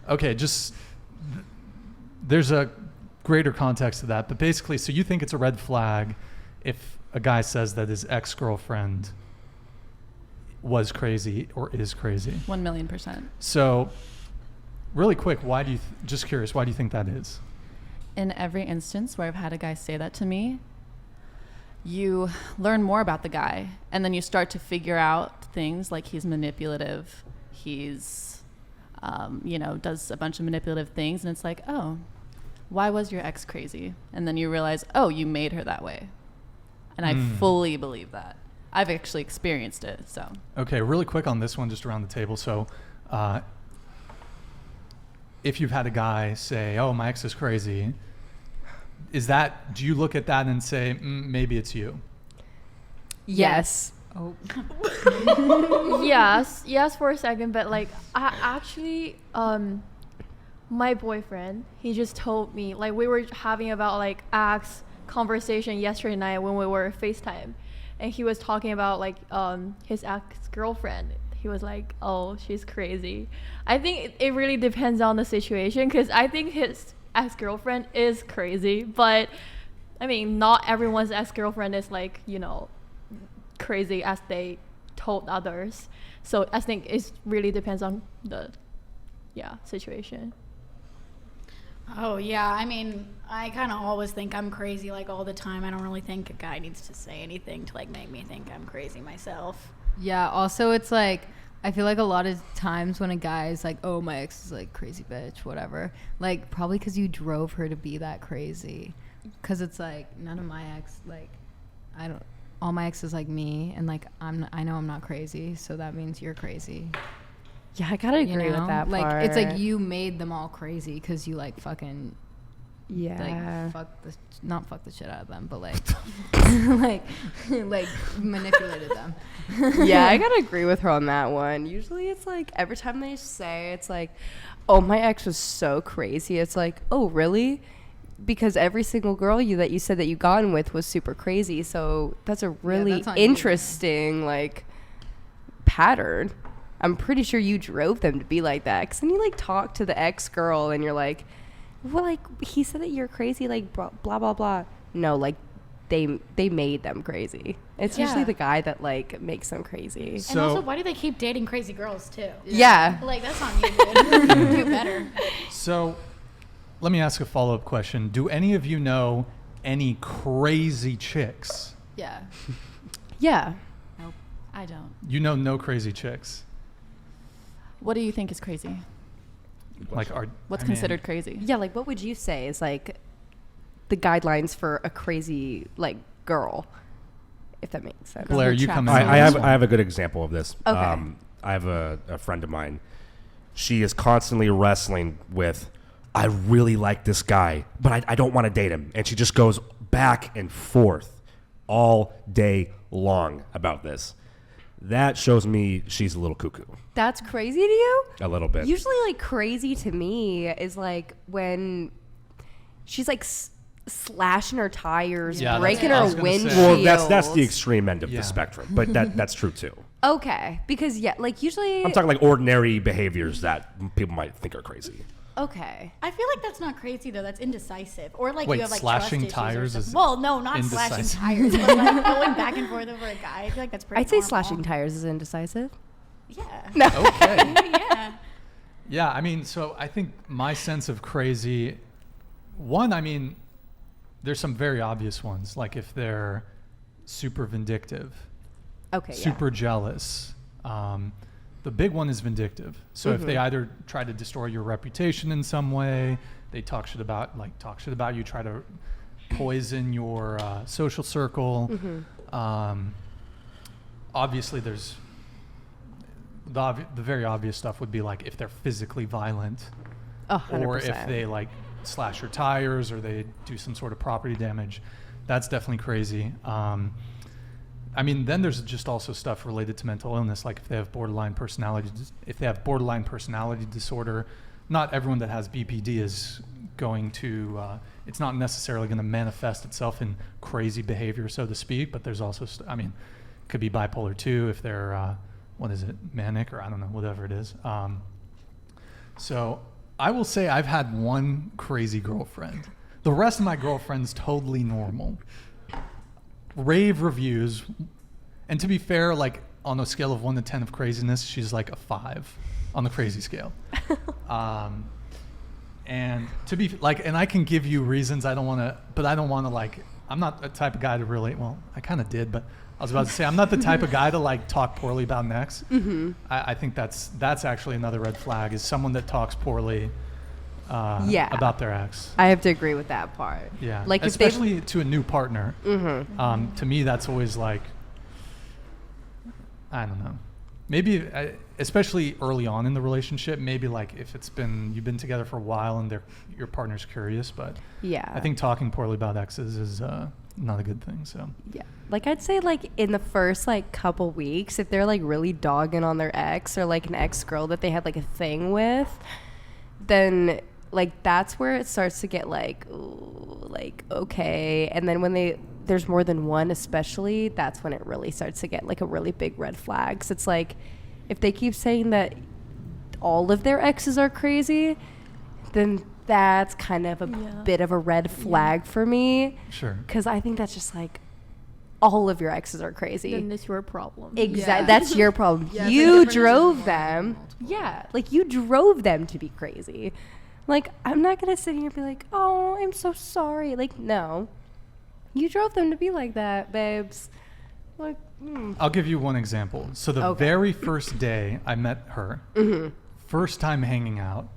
Okay, there's a greater context to that, but basically, so you think it's a red flag if a guy says that his ex-girlfriend was crazy or is crazy? 1,000,000%. So, really quick, just curious, why do you think that is? In every instance where I've had a guy say that to me, you learn more about the guy, and then you start to figure out things like he's manipulative, he's, does a bunch of manipulative things, and it's like, oh, why was your ex crazy? And then you realize, oh, you made her that way. And I fully believe that. I've actually experienced it, so. Okay, really quick on this one, just around the table. So, if you've had a guy say, oh, my ex is crazy, do you look at that and say, maybe it's you? Yes. Oh. yes for a second, but like I actually my boyfriend, he just told me, like, we were having about like ex conversation yesterday night when we were FaceTime, and he was talking about like his ex-girlfriend. He was like, oh, she's crazy. I think it really depends on the situation, because I think his ex-girlfriend is crazy, but I mean, not everyone's ex-girlfriend is like, crazy as they told others. So I think it really depends on the situation. Oh yeah, I mean, I kind of always think I'm crazy like all the time. I don't really think a guy needs to say anything to like make me think I'm crazy myself. Yeah, also it's like, I feel like a lot of times when a guy is like, oh, my ex is like crazy bitch, whatever, like probably because you drove her to be that crazy. Because it's like, none of my ex, like, all my exes like me, and like I know I'm not crazy, so that means you're crazy. Yeah, I gotta agree with that like part. It's like you made them all crazy because you like fucking like not fuck the shit out of them, but like like manipulated them. Yeah, I gotta agree with her on that one. Usually it's like every time they say it's like, oh, my ex was so crazy, it's like, oh really? Because every single girl that you said that you gotten with was super crazy, so that's a really interesting like pattern. I'm pretty sure you drove them to be like that, because then you like talk to the ex-girl and you're like, well, like he said that you're crazy, like blah blah blah. No, like they made them crazy. It's usually the guy that like makes them crazy. So, and also, why do they keep dating crazy girls too? Yeah. Like, that's not you, dude. Do better. So let me ask a follow-up question. Do any of you know any crazy chicks? Yeah. Yeah. Nope, I don't. You know no crazy chicks? What do you think is crazy? Like, what's considered crazy? Yeah, like what would you say is like the guidelines for a crazy like girl, if that makes sense? Blair, you come in. I have a good example of this. Okay. I have a friend of mine. She is constantly wrestling with, I really like this guy, but I don't want to date him. And she just goes back and forth all day long about this. That shows me she's a little cuckoo. That's crazy to you? A little bit. Usually, like, crazy to me is like when she's like slashing her tires, breaking her windshield. Well, that's the extreme end of the spectrum, but that's true too. Okay, because like usually I'm talking like ordinary behaviors that people might think are crazy. Okay. I feel like that's not crazy though. That's indecisive. Or like Wait, you have like slashing trust tires issues. is Well, no, not indecisive. slashing tires, but like going back and forth over a guy. I feel like that's pretty. I'd say normal. slashing tires is indecisive. Yeah. No. Okay. Yeah. Yeah, I mean, so I think my sense of crazy, I mean, there's some very obvious ones, like if they're super vindictive, super jealous. The big one is vindictive. So if they either try to destroy your reputation in some way, they talk shit about you, try to poison your social circle. Obviously, there's the very obvious stuff would be like if they're physically violent, 100%. or if they like slash your tires or they do some sort of property damage. That's definitely crazy. I mean, then there's just also stuff related to mental illness, like if they have borderline personality disorder. Not everyone that has BPD is going to, it's not necessarily going to manifest itself in crazy behavior, so to speak, but there's also, it could be bipolar 2 if they're, manic, or I don't know, whatever it is. So I will say I've had one crazy girlfriend. The rest of my girlfriends totally normal. Rave reviews, and to be fair, like on a scale of 1 to 10 of craziness, she's like a 5 on the crazy scale. And to be like, and I can give you reasons I don't want to, but I don't want to like. I'm not the type of guy to really. Well, I kind of did, but I was about to say I'm not the type of guy to like talk poorly about an ex. I think that's actually another red flag, is someone that talks poorly about their ex. I have to agree with that part. Yeah, like especially to a new partner. To me, that's always like, I don't know. Maybe, especially early on in the relationship, maybe like if you've been together for a while and your partner's curious, but yeah, I think talking poorly about exes is not a good thing. So yeah, like I'd say like in the first like couple weeks, if they're like really dogging on their ex or like an ex girl that they had like a thing with, then like that's where it starts to get like, ooh, like okay, and then when there's more than one, especially, that's when it really starts to get like a really big red flag. So it's like, if they keep saying that all of their exes are crazy, then that's kind of a bit of a red flag for me. Sure. Because I think that's just like, all of your exes are crazy. Then it's your problem. Exactly. That's your problem. Yeah, You drove them. Yeah. Like you drove them to be crazy. Like, I'm not going to sit here and be like, oh, I'm so sorry. Like, no. You drove them to be like that, babes. Like, I'll give you one example. So the very first day I met her, first time hanging out,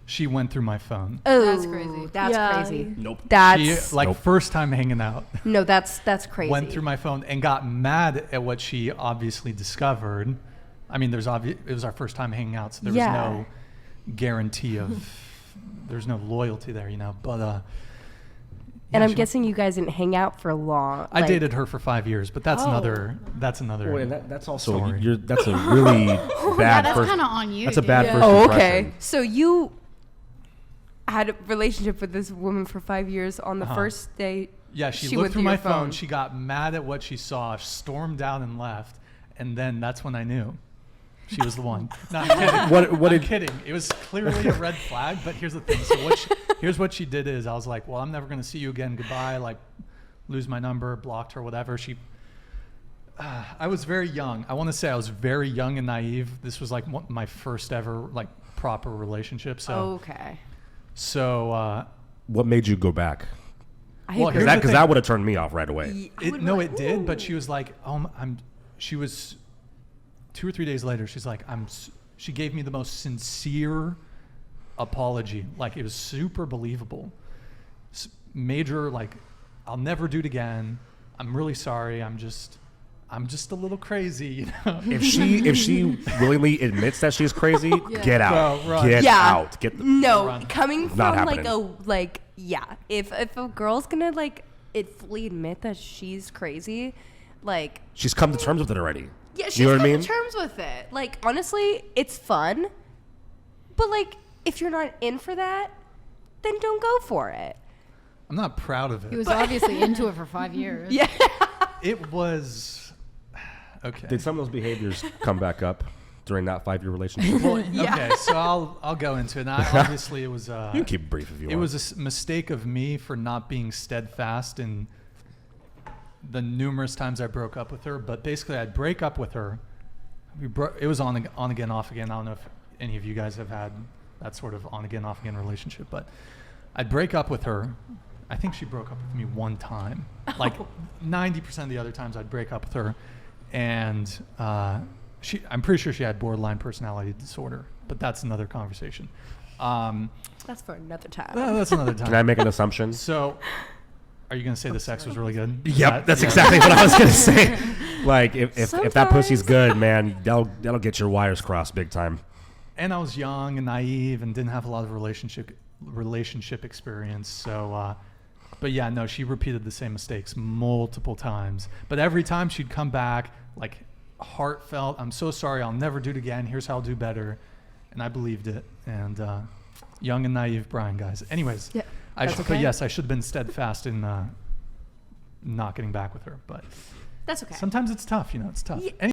she went through my phone. oh, That's crazy. That's crazy. Nope. That's She, like first time hanging out, no, that's crazy. went through my phone and got mad at what she obviously discovered. I mean, it was our first time hanging out, so there was no guarantee of, there's no loyalty there, you know. But and I'm guessing you guys didn't hang out for long. I dated her for 5 years, but that's another. Well, that's also story. that's a really bad. that's first, kind of on you. That's a dude. bad first Oh, impression. okay. So you had a relationship with this woman for 5 years. On the first day, Yeah, she went looked through my your phone. She got mad at what she saw, stormed out and left, and then that's when I knew she was the one. No, I'm kidding. I'm kidding. It was clearly a red flag, but here's the thing. So here's what she did is I was like, well, I'm never going to see you again. Goodbye. Like, lose my number, blocked her, whatever. I was very young. I want to say I was very young and naive. This was like my first ever like proper relationship. So okay. So What made you go back? well, agree. here's the Because thing. that would have turned me off right away. It did, but she was like, she was 2 or 3 days later, she's like, she gave me the most sincere apology. Like, it was super believable. Major, like, I'll never do it again. I'm really sorry. I'm just a little crazy, you know? If she willingly admits that she's crazy, get out. Bro, run. Get Yeah. out. Get the, No, Run. coming from Not like happening. if a girl's gonna like fully admit that she's crazy, like she's come to terms with it already. yeah, she's You know what I come mean? to terms with it. Like honestly, it's fun, but like if you're not in for that, then don't go for it. I'm not proud of it. He was obviously into it for 5 years. Yeah. It was okay. Did some of those behaviors come back up during that 5-year relationship? Well, okay, so I'll go into it. Now, obviously, it was. You can keep it brief if you It want. was a mistake of me for not being steadfast in the numerous times I broke up with her. But basically, I'd break up with her. It was on again, off again. I don't know if any of you guys have had that sort of on again, off again relationship, but I'd break up with her. I think she broke up with me one time. Like 90% of the other times, I'd break up with her, and I'm pretty sure she had borderline personality disorder. But that's another conversation. That's for another time. That's another time. Can I make an assumption? So, are you going to say the sex was really good? Yep, that's exactly what I was gonna say. Like if that pussy's good, man, that'll get your wires crossed big time. And I was young and naive and didn't have a lot of relationship experience. So, but yeah, no, she repeated the same mistakes multiple times. But every time she'd come back, like heartfelt, I'm so sorry, I'll never do it again. Here's how I'll do better. And I believed it. And young and naive Brian, guys. Anyways, Yeah, but yes, I should have been steadfast in not getting back with her. But That's okay. sometimes it's tough, you know, it's tough. Yeah.